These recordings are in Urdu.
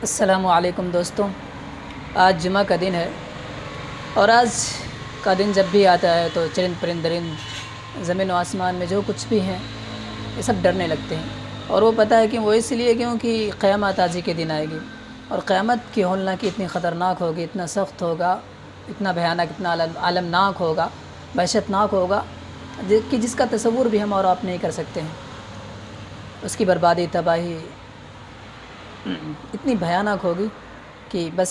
السلام علیکم دوستوں، آج جمعہ کا دن ہے اور آج کا دن جب بھی آتا ہے تو چرند پرند زمین و آسمان میں جو کچھ بھی ہیں یہ سب ڈرنے لگتے ہیں۔ اور وہ پتہ ہے کہ وہ اس لیے کیونکہ قیامت آج ہی کے دن آئے گی، اور قیامت کی ہولناکی اتنی خطرناک ہوگی، اتنا سخت ہوگا، اتنا بھیانک، اتنا المناک ہوگا، وحشتناک ہوگا کہ جس کا تصور بھی ہم اور آپ نہیں کر سکتے ہیں۔ اس کی بربادی، تباہی اتنی بھیانک ہوگی کہ بس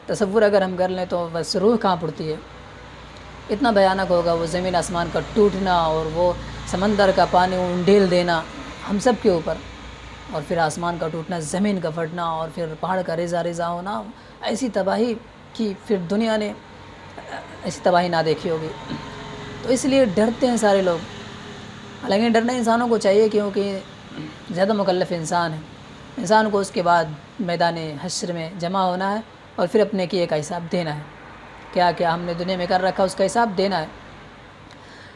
تصور اگر ہم کر لیں تو بس روح کانپ اٹھتی ہے۔ اتنا بھیانک ہوگا وہ زمین آسمان کا ٹوٹنا، اور وہ سمندر کا پانی انڈیل دینا ہم سب کے اوپر، اور پھر آسمان کا ٹوٹنا، زمین کا پھٹنا، اور پھر پہاڑ کا ریزہ ریزہ ہونا۔ ایسی تباہی کی پھر دنیا نے ایسی تباہی نہ دیکھی ہوگی، تو اس لیے ڈرتے ہیں سارے لوگ۔ حالانکہ ڈرنا انسانوں کو چاہیے، کیونکہ زیادہ مکلف انسان ہے۔ انسان کو اس کے بعد میدان حشر میں جمع ہونا ہے اور پھر اپنے کیے کا حساب دینا ہے، کیا کیا ہم نے دنیا میں کر رکھا اس کا حساب دینا ہے۔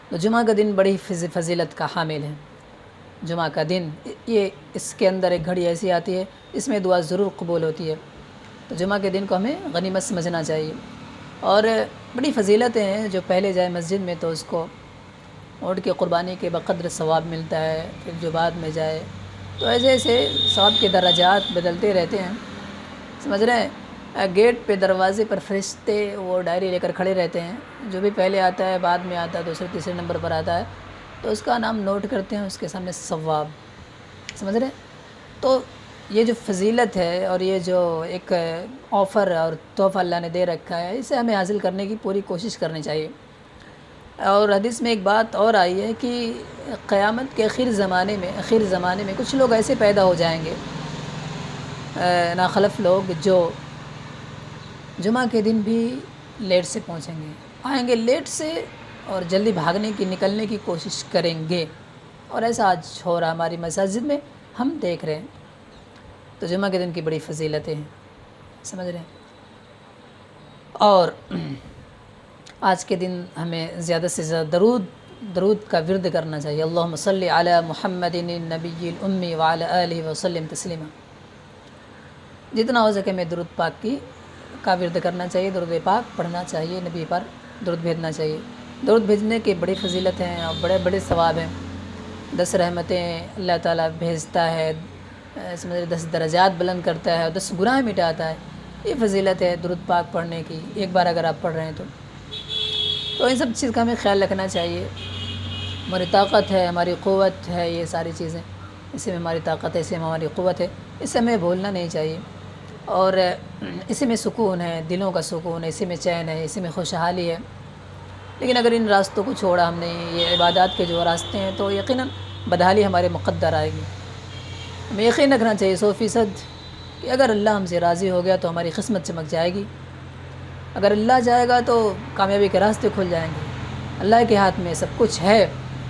تو جمعہ کا دن بڑی فضیلت کا حامل ہے۔ جمعہ کا دن یہ اس کے اندر ایک گھڑی ایسی آتی ہے، اس میں دعا ضرور قبول ہوتی ہے، تو جمعہ کے دن کو ہمیں غنیمت سمجھنا چاہیے۔ اور بڑی فضیلتیں ہیں، جو پہلے جائے مسجد میں تو اس کو اٹھ کے قربانی کے بقدر ثواب ملتا ہے، پھر جو بعد میں جائے تو ایسے ایسے ثواب کے درجات بدلتے رہتے ہیں، سمجھ رہے ہیں۔ گیٹ پہ دروازے پر فرشتے وہ ڈائری لے کر کھڑے رہتے ہیں، جو بھی پہلے آتا ہے، بعد میں آتا ہے، دوسرے تیسرے نمبر پر آتا ہے تو اس کا نام نوٹ کرتے ہیں، اس کے سامنے ثواب، سمجھ رہے ہیں۔ تو یہ جو فضیلت ہے اور یہ جو ایک آفر اور تحفہ اللہ نے دے رکھا ہے، اسے ہمیں حاصل کرنے کی پوری کوشش کرنی چاہیے۔ اور حدیث میں ایک بات اور آئی ہے کہ قیامت کے آخر زمانے میں کچھ لوگ ایسے پیدا ہو جائیں گے، ناخلف لوگ، جو جمعہ کے دن بھی لیٹ سے پہنچیں گے، آئیں گے لیٹ سے اور جلدی نکلنے کی کوشش کریں گے، اور ایسا آج ہو رہا ہماری مساجد میں، ہم دیکھ رہے ہیں۔ تو جمعہ کے دن کی بڑی فضیلتیں ہیں، سمجھ رہے ہیں۔ اور آج کے دن ہمیں زیادہ سے زیادہ درود کا ورد کرنا چاہیے۔ اللہم صلی علی محمد النبی الامی وعلی آلہ وسلم تسلیما۔ جتنا ہو سکے ہمیں درود پاک کا ورد کرنا چاہیے، درود پاک پڑھنا چاہیے، نبی پر درود بھیجنا چاہیے۔ درود بھیجنے کے بڑی فضیلت ہیں اور بڑے بڑے ثواب ہیں۔ 10 رحمتیں اللہ تعالیٰ بھیجتا ہے، 10 درجات بلند کرتا ہے اور 10 گناہ مٹاتا ہے۔ یہ فضیلت ہے درود پاک پڑھنے کی، ایک بار اگر آپ پڑھ رہے ہیں تو ان سب چیز کا ہمیں خیال رکھنا چاہیے۔ ہماری طاقت ہے، ہماری قوت ہے، یہ ساری چیزیں، اسی میں ہماری طاقت ہے، اسی میں ہماری قوت ہے، اسے ہمیں بھولنا نہیں چاہیے۔ اور اسی میں سکون ہے، دلوں کا سکون ہے، اسی میں چین ہے، اسی میں خوشحالی ہے۔ لیکن اگر ان راستوں کو چھوڑا ہم نے، یہ عبادات کے جو راستے ہیں، تو یقیناً بدحالی ہمارے مقدر آئے گی۔ ہمیں یقین رکھنا چاہیے 100% کہ اگر اللہ ہم سے راضی ہو گیا تو ہماری قسمت چمک جائے گی، اگر اللہ چاہے گا تو کامیابی کے راستے کھل جائیں گے۔ اللہ کے ہاتھ میں سب کچھ ہے،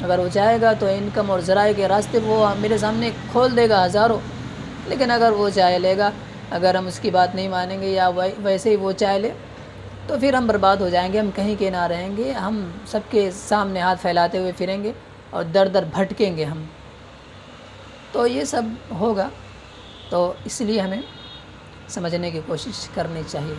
اگر وہ چاہے گا تو انکم اور ذرائع کے راستے وہ میرے سامنے کھول دے گا ہزاروں، لیکن اگر وہ چاہے لے گا، اگر ہم اس کی بات نہیں مانیں گے یا ویسے ہی وہ چاہے لے تو پھر ہم برباد ہو جائیں گے، ہم کہیں کے نہ رہیں گے، ہم سب کے سامنے ہاتھ پھیلاتے ہوئے پھریں گے اور در در بھٹکیں گے ہم۔ تو یہ سب ہوگا، تو اس لیے ہمیں سمجھنے کی کوشش کرنی چاہیے۔